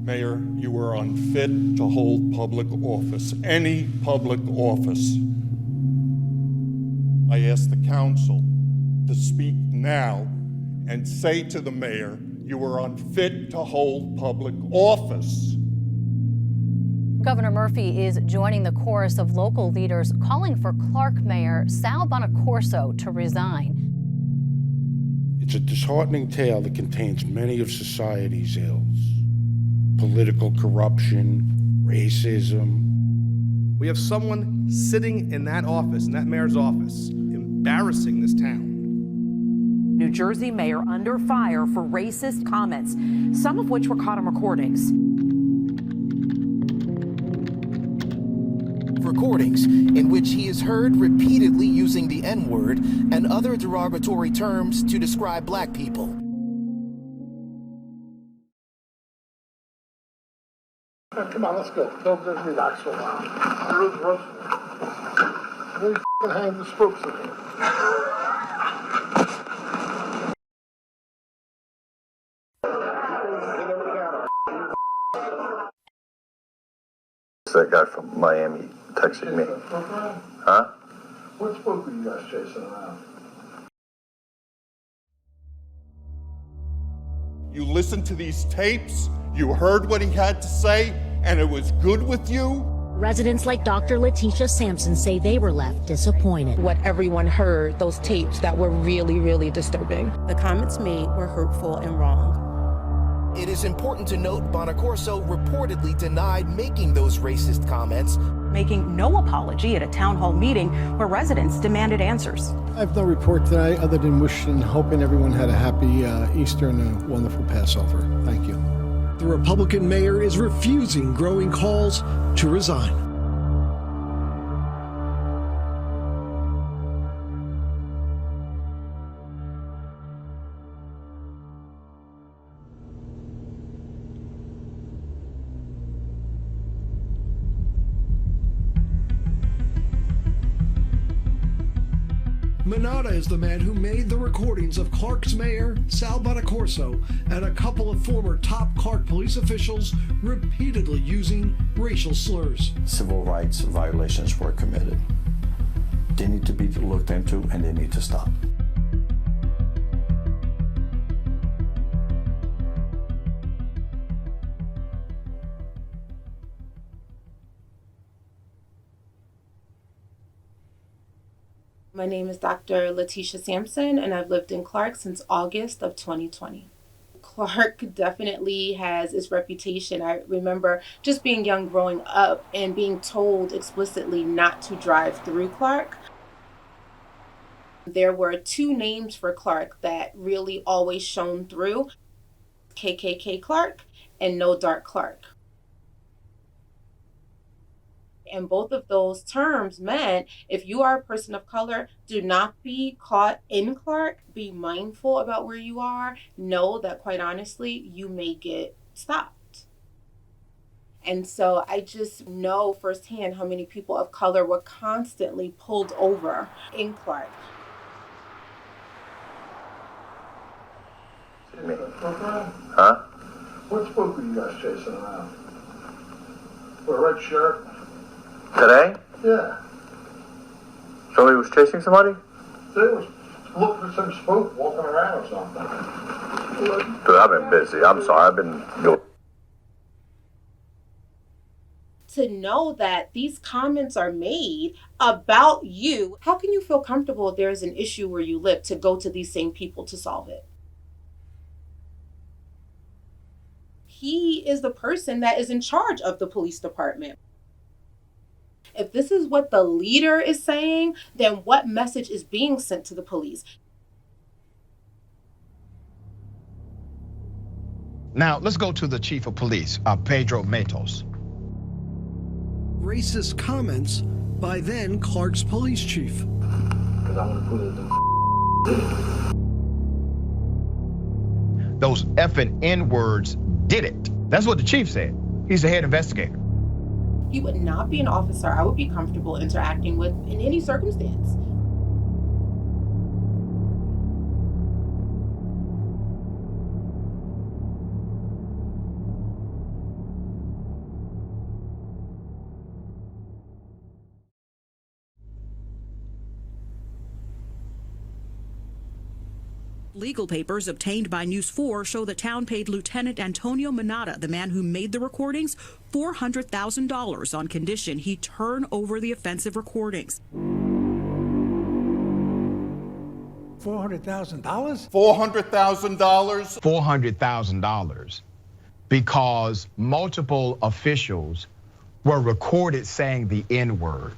Mayor, you are unfit to hold public office, any public office. I ask the council to speak now and say to the mayor, you are unfit to hold public office. Governor Murphy is joining the chorus of local leaders calling for Clark Mayor Sal Bonaccorso to resign. It's a disheartening tale that contains many of society's ills. Political corruption, racism. We have someone sitting in that office, in that mayor's office, embarrassing this town. New Jersey mayor under fire for racist comments, some of which were caught on recordings. Recordings in which he is heard repeatedly using the N-word and other derogatory terms to describe black people. Come on, let's go. Don't just relax for a while. Really f***ing hang the spooks in here. That guy from Miami texted me. Huh? What spook are you guys chasing around? You listened to these tapes, you heard what he had to say, and it was good with you? Residents like Dr. Letitia Sampson say they were left disappointed. What everyone heard, those tapes that were really, really disturbing. The comments made were hurtful and wrong. It is important to note Bonaccorso reportedly denied making those racist comments, Making no apology at a town hall meeting where residents demanded answers. I have no report today other than wishing and hoping everyone had a happy Easter and a wonderful Passover. Thank you. The Republican mayor is refusing growing calls to resign. Manata is the man who made the recordings of Clark's mayor, Sal Bonaccorso, and a couple of former top Clark police officials repeatedly using racial slurs. Civil rights violations were committed. They need to be looked into and they need to stop. My name is Dr. Letitia Sampson, and I've lived in Clark since August of 2020. Clark definitely has its reputation. I remember just being young growing up and being told explicitly not to drive through Clark. There were two names for Clark that really always shone through: KKK Clark and No Dark Clark. And both of those terms meant if you are a person of color, do not be caught in Clark. Be mindful about where you are. Know that, quite honestly, you may get stopped. And so I just know firsthand how many people of color were constantly pulled over in Clark. Huh? What spook are you guys chasing around? With a red shirt? Today? Yeah. Somebody was chasing somebody? They was looking for some spook walking around or something. Dude, I've been busy. I'm sorry. I've been going. To know that these comments are made about you, how can you feel comfortable if there's an issue where you live to go to these same people to solve it? He is the person that is in charge of the police department. If this is what the leader is saying, then what message is being sent to the police? Now, let's go to the chief of police, Pedro Matos. Racist comments by then Clark's police chief. Those effing N-words did it. That's what the chief said. He's the head investigator. He would not be an officer I would be comfortable interacting with in any circumstance. Legal papers obtained by News 4 show the town paid Lieutenant Antonio Manata, the man who made the recordings, $400,000 on condition he turn over the offensive recordings. $400,000? $400,000? $400,000 because multiple officials were recorded saying the N-word.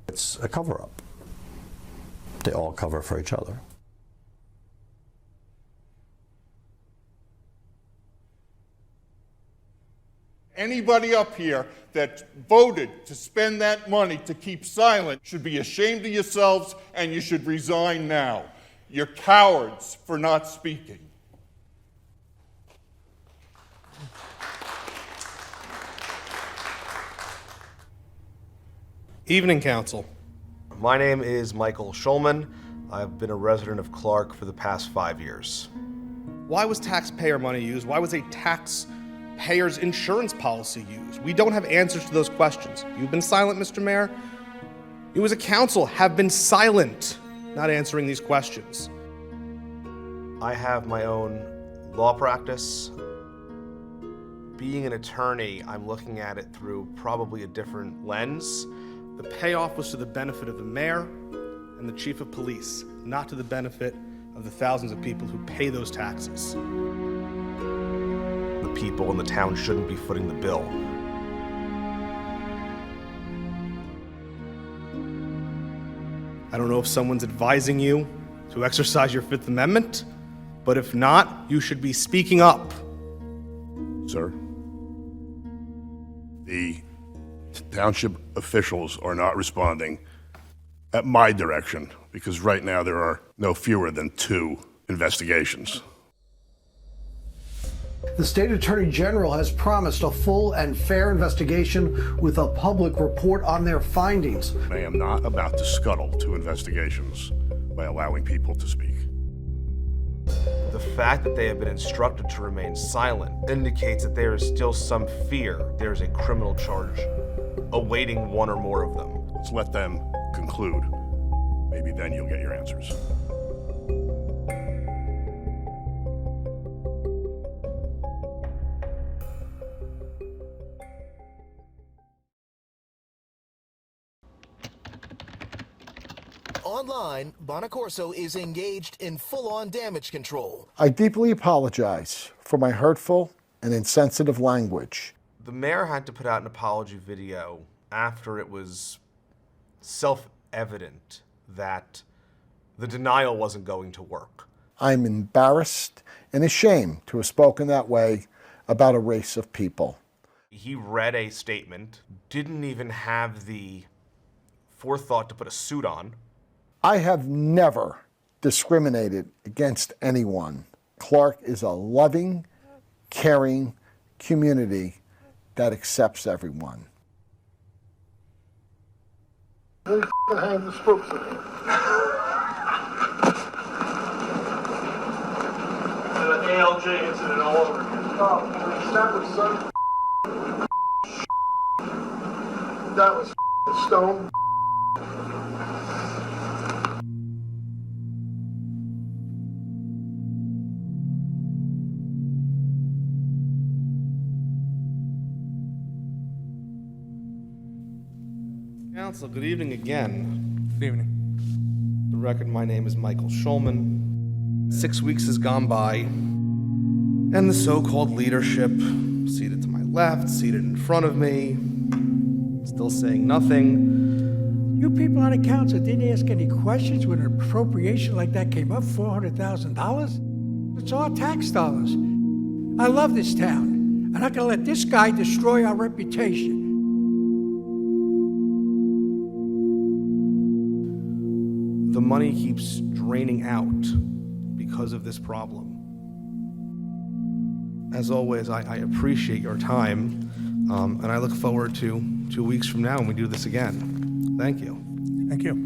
It's a cover-up. They all cover for each other. Anybody up here that voted to spend that money to keep silent should be ashamed of yourselves, and you should resign now. You're cowards for not speaking. Evening, Council. My name is Michael Schulman. I've been a resident of Clark for the past 5 years. Why was taxpayer money used? Why was a taxpayer's insurance policy used? We don't have answers to those questions. You've been silent, Mr. Mayor. You as a council have been silent, not answering these questions. I have my own law practice. Being an attorney, I'm looking at it through probably a different lens. The payoff was to the benefit of the mayor and the chief of police, not to the benefit of the thousands of people who pay those taxes. The people in the town shouldn't be footing the bill. I don't know if someone's advising you to exercise your Fifth Amendment, but if not, you should be speaking up. Sir, the township officials are not responding at my direction because right now there are no fewer than 2 investigations. The state attorney general has promised a full and fair investigation with a public report on their findings. I am not about to scuttle 2 investigations by allowing people to speak. The fact that they have been instructed to remain silent indicates that there is still some fear there is a criminal charge awaiting one or more of them. Let's let them conclude. Maybe then you'll get your answers. Online, Bonaccorso is engaged in full-on damage control. I deeply apologize for my hurtful and insensitive language. The mayor had to put out an apology video after it was self-evident that the denial wasn't going to work. I'm embarrassed and ashamed to have spoken that way about a race of people. He read a statement, didn't even have the forethought to put a suit on. I have never discriminated against anyone. Clark is a loving, caring community that accepts everyone. They hang the spooks again. An ALJ incident all over again. Oh, that was so that was stone. Council, good evening again. Good evening. The record, my name is Michael Schulman. 6 weeks has gone by, and the so-called leadership, seated to my left, seated in front of me, still saying nothing. You people on the council didn't ask any questions when an appropriation like that came up, $400,000? It's all tax dollars. I love this town. I'm not going to let this guy destroy our reputation. The money keeps draining out because of this problem. As always, I appreciate your time, and I look forward to 2 weeks from now when we do this again. Thank you. Thank you.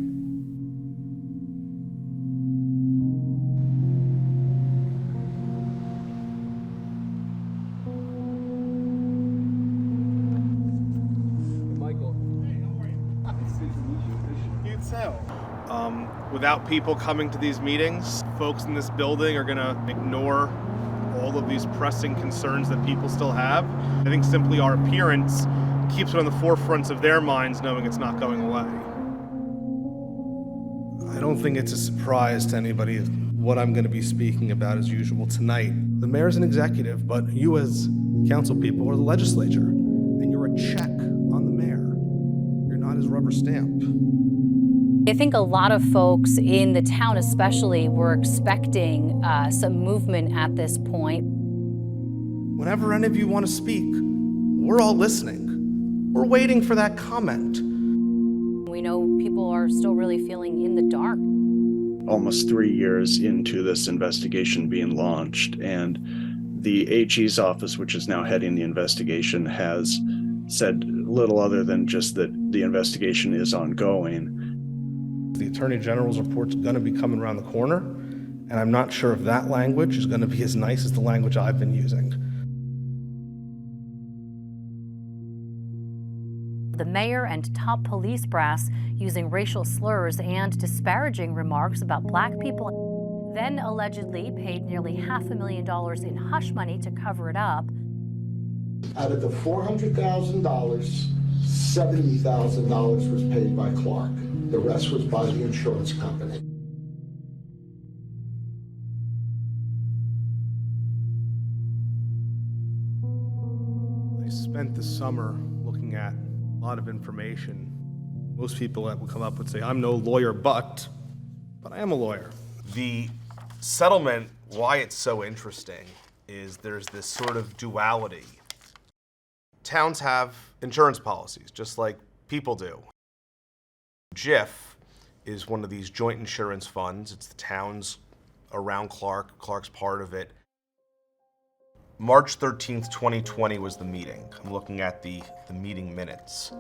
Michael. Hey, how are you? Nice to meet you. You can tell. Without people coming to these meetings, folks in this building are gonna ignore all of these pressing concerns that people still have. I think simply our appearance keeps it on the forefronts of their minds, knowing it's not going away. I don't think it's a surprise to anybody what I'm going to be speaking about as usual tonight. The mayor's an executive, but you as council people are the legislature, and you're a check on the mayor. You're not his rubber stamp. I think a lot of folks in the town especially were expecting some movement at this point. Whenever any of you want to speak, we're all listening. We're waiting for that comment. We know people are still really feeling in the dark. Almost 3 years into this investigation being launched, and the AG's office, which is now heading the investigation, has said little other than just that the investigation is ongoing. The Attorney General's report's going to be coming around the corner, and I'm not sure if that language is going to be as nice as the language I've been using. The mayor and top police brass using racial slurs and disparaging remarks about black people, then allegedly paid nearly $500,000 in hush money to cover it up. Out of the $400,000, $70,000 was paid by Clark. The rest was by the insurance company. I spent the summer looking at a lot of information. Most people that would come up would say, I'm no lawyer, but I am a lawyer. The settlement, why it's so interesting, is there's this sort of duality. Towns have insurance policies, just like people do. JIF is one of these joint insurance funds. It's the towns around Clark. Clark's part of it. March 13th, 2020 was the meeting. I'm looking at the meeting minutes.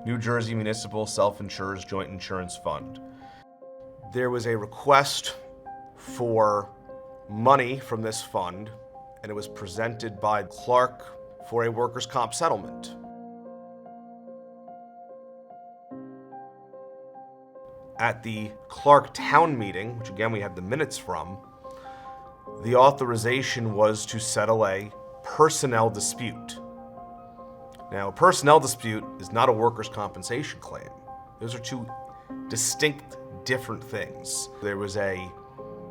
New Jersey Municipal Self-Insurers Joint Insurance Fund. There was a request for money from this fund, and it was presented by Clark for a workers' comp settlement. At the Clark Town meeting, which again we have the minutes from, the authorization was to settle a personnel dispute. Now, a personnel dispute is not a workers' compensation claim. Those are two distinct, different things. There was a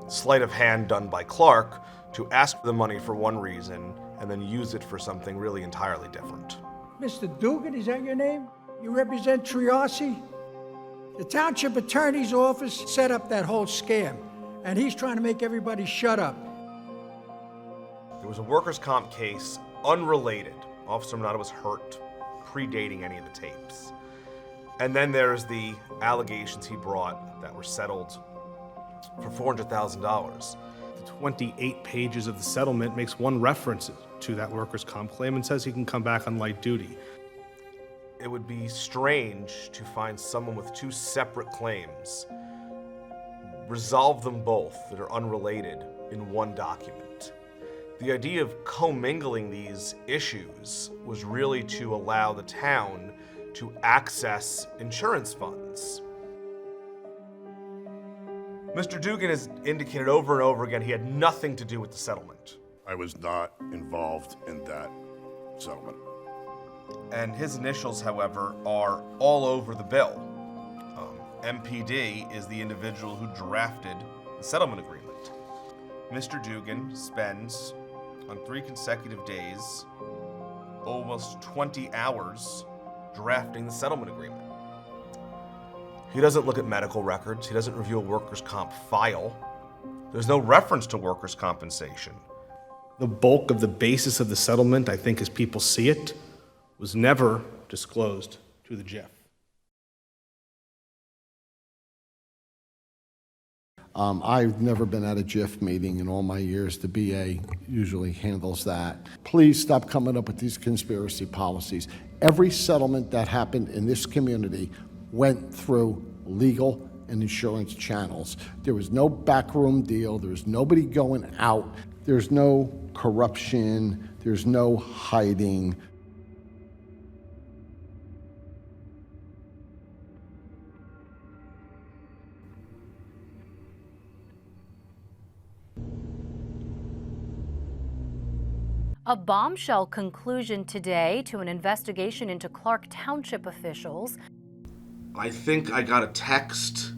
sleight of hand done by Clark to ask for the money for one reason and then use it for something really entirely different. Mr. Dugan, is that your name? You represent Triossi? The township attorney's office set up that whole scam, and he's trying to make everybody shut up. There was a workers' comp case unrelated. Officer Minata was hurt, predating any of the tapes. And then there's the allegations he brought that were settled for $400,000. The 28 pages of the settlement makes one reference to that workers' comp claim and says he can come back on light duty. It would be strange to find someone with two separate claims, resolve them both that are unrelated in one document. The idea of commingling these issues was really to allow the town to access insurance funds. Mr. Dugan has indicated over and over again he had nothing to do with the settlement. I was not involved in that settlement. And his initials, however, are all over the bill. MPD is the individual who drafted the settlement agreement. Mr. Dugan spends, on 3 consecutive days, almost 20 hours drafting the settlement agreement. He doesn't look at medical records. He doesn't review a workers' comp file. There's no reference to workers' compensation. The bulk of the basis of the settlement, I think as people see it, was never disclosed to the JIF. I've never been at a JIF meeting in all my years. The BA usually handles that. Please stop coming up with these conspiracy policies. Every settlement that happened in this community went through legal and insurance channels. There was no backroom deal. There was nobody going out. There's no corruption. There's no hiding. A bombshell conclusion today to an investigation into Clark Township officials. I think I got a text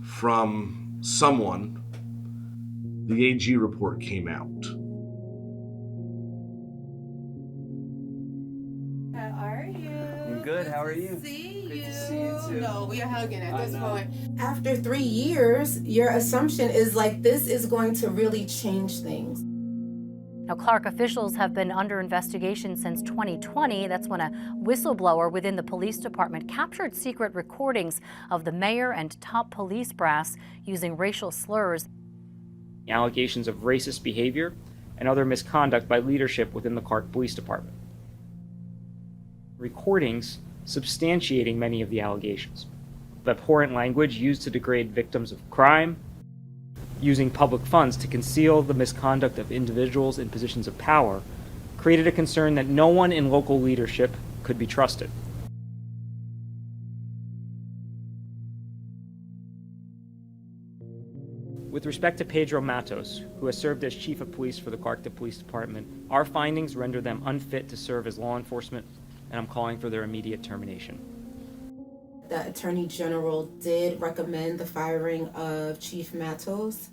from someone. The AG report came out. How are you? I'm good. How are you? Good to see See you too. No, we are hugging at this point. After 3 years, your assumption is like this is going to really change things. Now, Clark officials have been under investigation since 2020. That's when a whistleblower within the police department captured secret recordings of the mayor and top police brass using racial slurs. Allegations of racist behavior and other misconduct by leadership within the Clark Police Department. Recordings substantiating many of the allegations. Abhorrent language used to degrade victims of crime, using public funds to conceal the misconduct of individuals in positions of power, created a concern that no one in local leadership could be trusted. With respect to Pedro Matos, who has served as chief of police for the CLARKKK Police Department, our findings render them unfit to serve as law enforcement, and I'm calling for their immediate termination. The Attorney General did recommend the firing of Chief Matos.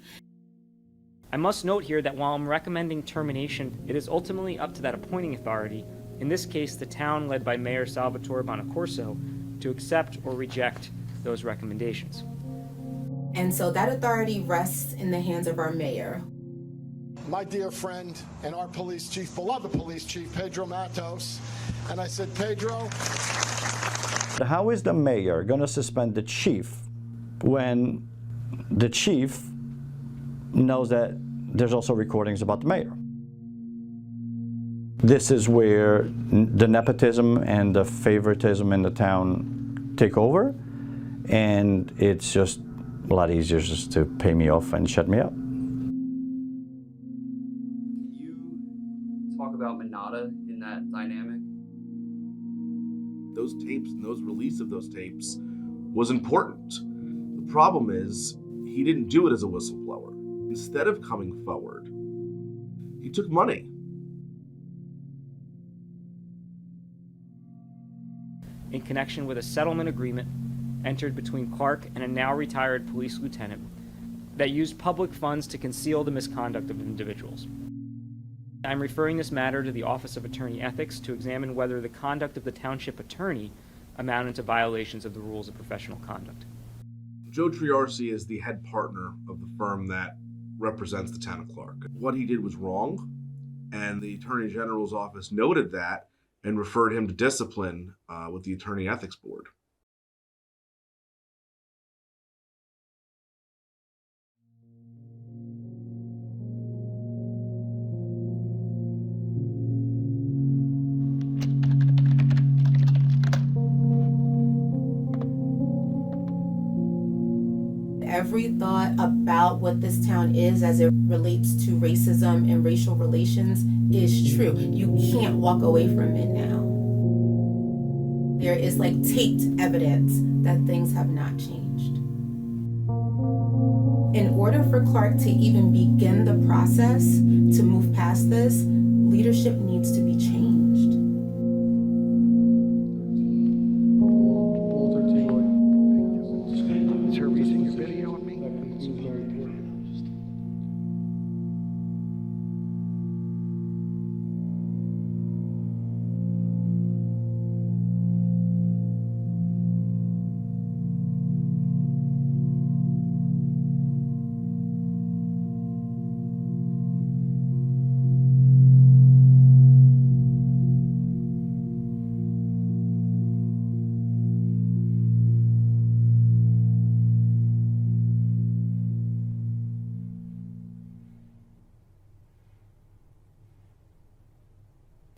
I must note here that while I'm recommending termination, it is ultimately up to that appointing authority, in this case the town led by Mayor Salvatore Bonaccorso, to accept or reject those recommendations. And so that authority rests in the hands of our mayor. My dear friend and our police chief, beloved police chief, Pedro Matos, and I said, Pedro, how is the mayor going to suspend the chief when the chief knows that there's also recordings about the mayor? This is where the nepotism and the favoritism in the town take over, and it's just a lot easier just to pay me off and shut me up. Can you talk about Manata in that dynamic? Those tapes and those release of those tapes was important. The problem is he didn't do it as a whistleblower. Instead of coming forward, he took money. In connection with a settlement agreement entered between Clark and a now retired police lieutenant that used public funds to conceal the misconduct of individuals. I'm referring this matter to the Office of Attorney Ethics to examine whether the conduct of the township attorney amounted to violations of the rules of professional conduct. Joe Triarci is the head partner of the firm that represents the town of Clark. What he did was wrong, and the Attorney General's office noted that and referred him to discipline with the Attorney Ethics Board. Every thought about what this town is as it relates to racism and racial relations is true. You can't walk away from it now. There is like taped evidence that things have not changed. In order for Clark to even begin the process to move past this, leadership needs to be changed. is her using your video of me?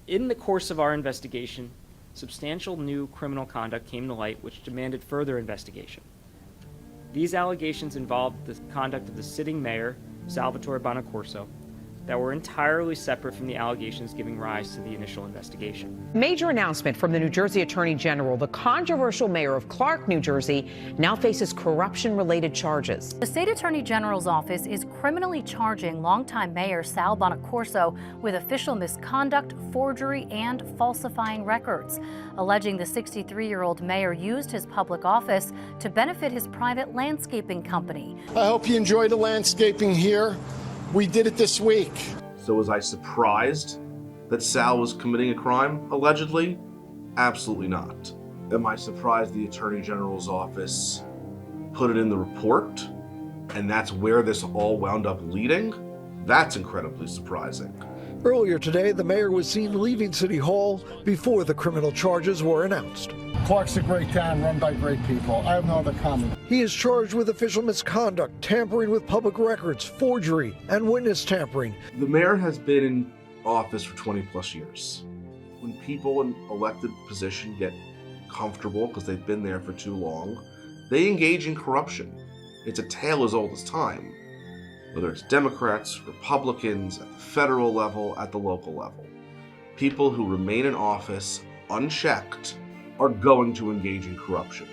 In the course of our investigation, substantial new criminal conduct came to light which demanded further investigation. These allegations involved the conduct of the sitting mayor, Salvatore Bonaccorso, that were entirely separate from the allegations giving rise to the initial investigation. Major announcement from the New Jersey Attorney General. The controversial mayor of Clark, New Jersey, now faces corruption-related charges. The state attorney general's office is criminally charging longtime mayor Sal Bonaccorso with official misconduct, forgery, and falsifying records, alleging the 63-year-old mayor used his public office to benefit his private landscaping company. I hope you enjoy the landscaping here. We did it this week. So was I surprised that Sal was committing a crime, allegedly? Absolutely not. Am I surprised the Attorney General's office put it in the report and that's where this all wound up leading? That's incredibly surprising. Earlier today, the mayor was seen leaving City Hall before the criminal charges were announced. Clark's a great town run by great people. I have no other comment. He is charged with official misconduct, tampering with public records, forgery, and witness tampering. The mayor has been in office for 20 plus years. When people in elected position get comfortable because they've been there for too long, they engage in corruption. It's a tale as old as time. Whether it's Democrats, Republicans, at the federal level, at the local level. People who remain in office unchecked are going to engage in corruption.